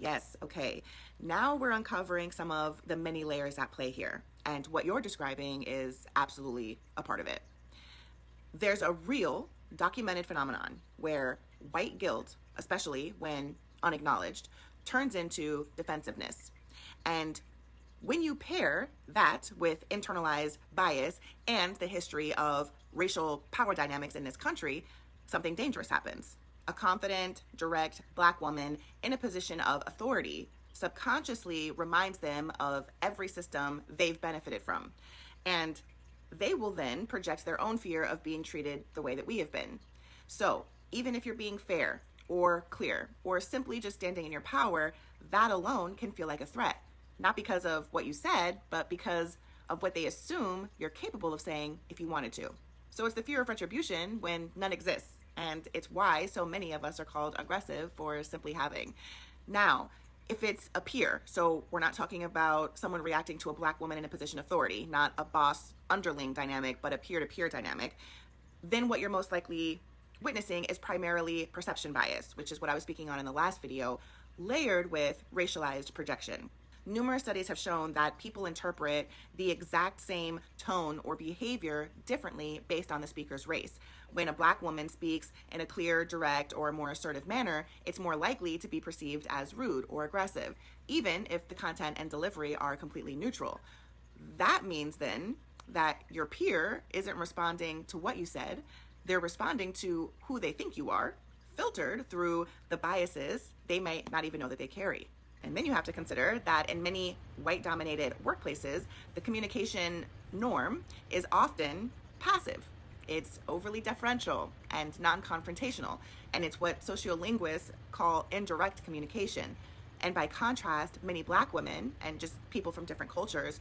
Yes, okay. Now we're uncovering some of the many layers at play here. And what you're describing is absolutely a part of it. There's a real documented phenomenon where white guilt, especially when unacknowledged, turns into defensiveness. And when you pair that with internalized bias and the history of racial power dynamics in this country, something dangerous happens. A confident, direct Black woman in a position of authority subconsciously reminds them of every system they've benefited from. And they will then project their own fear of being treated the way that we have been. So, even if you're being fair or clear or simply just standing in your power, that alone can feel like a threat. Not because of what you said, but because of what they assume you're capable of saying if you wanted to. So it's the fear of retribution when none exists. And it's why so many of us are called aggressive for simply having. Now, if it's a peer, so we're not talking about someone reacting to a Black woman in a position of authority, not a boss underling dynamic, but a peer-to-peer dynamic, then what you're most likely witnessing is primarily perception bias, which is what I was speaking on in the last video, layered with racialized projection. Numerous studies have shown that people interpret the exact same tone or behavior differently based on the speaker's race. When a Black woman speaks in a clear, direct, or more assertive manner, it's more likely to be perceived as rude or aggressive, even if the content and delivery are completely neutral. That means then that your peer isn't responding to what you said, they're responding to who they think you are, filtered through the biases they might not even know that they carry. And then you have to consider that in many white-dominated workplaces, the communication norm is often passive. It's overly deferential and non-confrontational, and it's what sociolinguists call indirect communication. And by contrast, many Black women and just people from different cultures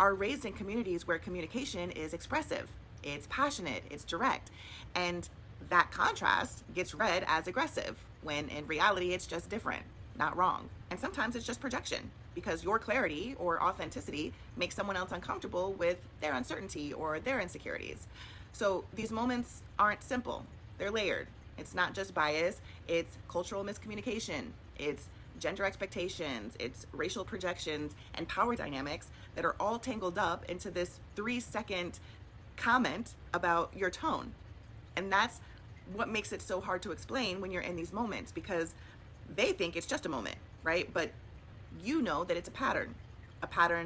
are raised in communities where communication is expressive, it's passionate, it's direct, and that contrast gets read as aggressive, when in reality it's just different, not wrong. And sometimes it's just projection, because your clarity or authenticity makes someone else uncomfortable with their uncertainty or their insecurities. So these moments aren't simple, they're layered. It's not just bias, it's cultural miscommunication, it's gender expectations, it's racial projections and power dynamics that are all tangled up into this 3-second comment about your tone. And that's what makes it so hard to explain when you're in these moments, because they think it's just a moment, right? But you know that it's a pattern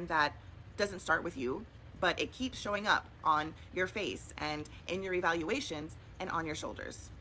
that doesn't start with you, but it keeps showing up on your face and in your evaluations and on your shoulders.